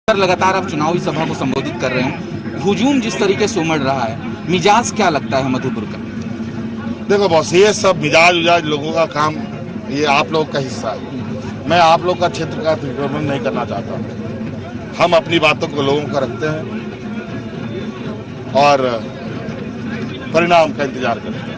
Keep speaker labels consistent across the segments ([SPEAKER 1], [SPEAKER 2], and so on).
[SPEAKER 1] लगातार आप चुनावी सभा को संबोधित कर रहे हैं, हुजूम जिस तरीके से उमड़ रहा है, मिजाज क्या लगता है मधुपुर का?
[SPEAKER 2] देखो बॉस, ये सब मिजाज उजाज लोगों का काम, ये आप लोग का हिस्सा है। मैं आप लोग का क्षेत्र का अतिक्रमण नहीं करना चाहता। हम अपनी बातों को लोगों को रखते हैं और परिणाम का इंतजार करते हैं।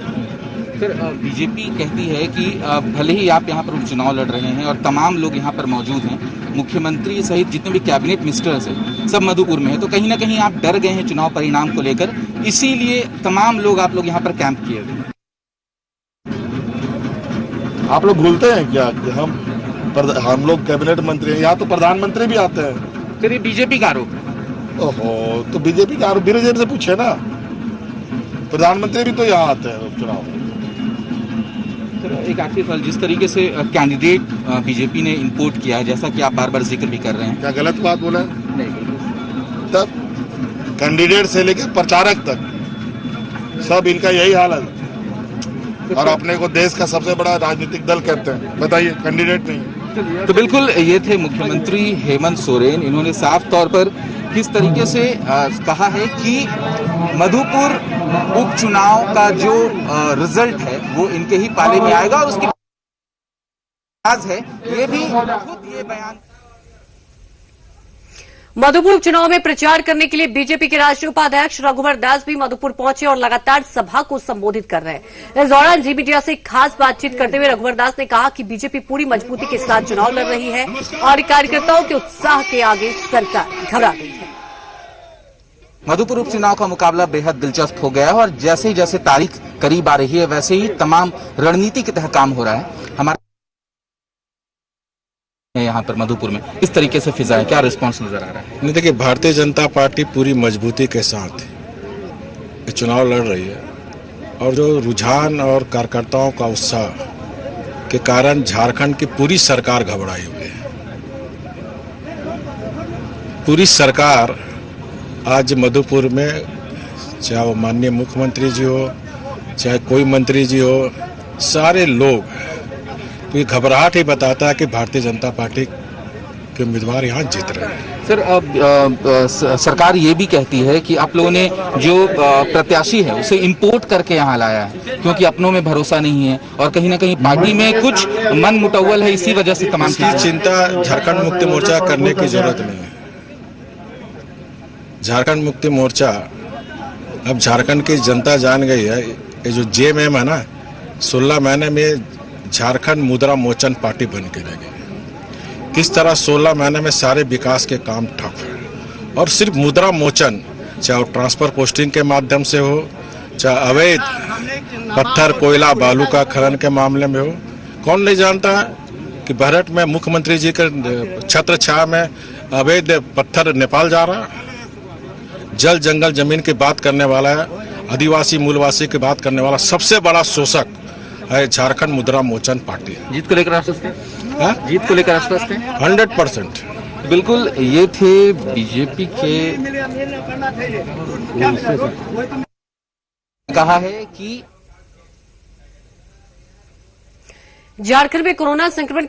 [SPEAKER 1] सर, बीजेपी कहती है कि भले ही आप यहाँ पर उपचुनाव लड़ रहे हैं और तमाम लोग यहाँ पर मौजूद हैं, मुख्यमंत्री सहित जितने भी कैबिनेट मिनिस्टर्स हैं सब मधुपुर में है, तो कहीं ना कहीं आप डर गए हैं चुनाव परिणाम को लेकर, इसीलिए तमाम लोग आप लोग यहाँ पर कैंप किए हुए।
[SPEAKER 2] आप लोग भूलते हैं क्या कि हम लोग कैबिनेट मंत्री हैं, यहाँ तो प्रधानमंत्री भी आते हैं।
[SPEAKER 1] सर, ये बीजेपी का आरोप है।
[SPEAKER 2] ओहो, तो बीजेपी का आरोप बीजेपी से पूछे ना, प्रधानमंत्री भी तो यहाँ आते हैं उपचुनाव में।
[SPEAKER 1] सर, एक आखिरी सवाल, जिस तरीके से कैंडिडेट बीजेपी ने इंपोर्ट किया है, जैसा कि आप बार बार जिक्र भी कर रहे हैं,
[SPEAKER 2] क्या गलत बात बोला है?
[SPEAKER 1] नहीं,
[SPEAKER 2] तब कैंडिडेट से लेकर प्रचारक तक सब इनका यही हाल है, और अपने को देश का सबसे बड़ा राजनीतिक दल कहते हैं। बताइए, कैंडिडेट नहीं।
[SPEAKER 1] तो बिल्कुल ये थे मुख्यमंत्री हेमंत सोरेन। इन्होंने साफ तौर पर किस तरीके से कहा है कि मधुपुर उपचुनाव का जो रिजल्ट है वो इनके ही पाले में आएगा, और उसकी आज है ये भी खुद ये बयान।
[SPEAKER 3] मधुपुर उपचुनाव में प्रचार करने के लिए बीजेपी के राष्ट्रीय उपाध्यक्ष रघुवर दास भी मधुपुर पहुंचे और लगातार सभा को संबोधित कर रहे हैं। इस दौरान जी मीडिया से खास बातचीत करते हुए रघुवर दास ने कहा कि बीजेपी पूरी मजबूती के साथ चुनाव लड़ रही है और कार्यकर्ताओं के उत्साह के आगे सरकार घबरा गई है।
[SPEAKER 1] मधुपुर उपचुनाव का मुकाबला बेहद दिलचस्प हो गया है और जैसे जैसे तारीख करीब आ रही है वैसे ही तमाम रणनीति के तहत काम हो रहा है। हमारे यहाँ पर मधुपुर में इस तरीके से फिजा है, क्या रिस्पांस नजर आ रहा है?
[SPEAKER 4] नहीं, देखिए, भारतीय जनता पार्टी पूरी मजबूती के साथ ये चुनाव लड़ रही है और जो रुझान और कार्यकर्ताओं का उत्साह के कारण झारखंड की पूरी सरकार घबराई हुई है। पूरी सरकार आज मधुपुर में, चाहे वो माननीय मुख्यमंत्री जी हो, चाहे कोई मंत्री जी हो, सारे लोग, तो ये घबराहट ही बताता है कि भारतीय जनता पार्टी के उम्मीदवार यहाँ जीत रहे हैं।
[SPEAKER 1] सर, सरकार ये भी कहती है कि आप लोगों ने जो प्रत्याशी है उसे इंपोर्ट करके यहाँ लाया है, क्योंकि अपनों में भरोसा नहीं है और कहीं ना कहीं पार्टी में कुछ मन मुटव्वल है, इसी वजह से तमाम
[SPEAKER 4] इसकी चिंता झारखंड मुक्ति मोर्चा करने की जरूरत नहीं है। झारखंड मुक्ति मोर्चा, अब झारखंड की जनता जान गई है, ये जो जेएमएम है ना, 16 महीने में झारखंड मुद्रा मोचन पार्टी बन के रह गई। किस तरह 16 महीने में सारे विकास के काम ठप है, और सिर्फ मुद्रा मोचन, चाहे वो ट्रांसफर पोस्टिंग के माध्यम से हो, चाहे अवैध पत्थर कोयला बालू का खनन के मामले में हो। कौन नहीं जानता कि बहरट में मुख्यमंत्री जी के छत्र छाया में अवैध पत्थर नेपाल जा रहा है। जल जंगल जमीन की बात करने वाला है, आदिवासी मूलवासी की बात करने वाला सबसे बड़ा शोषक है झारखंड मुद्रा मोचन पार्टी।
[SPEAKER 1] जीत को लेकर आश्वस्त है? जीत को लेकर आश्वस्त है
[SPEAKER 4] 100%।
[SPEAKER 1] बिल्कुल, ये थे बीजेपी के, कहा है कि
[SPEAKER 3] झारखंड में कोरोना संक्रमण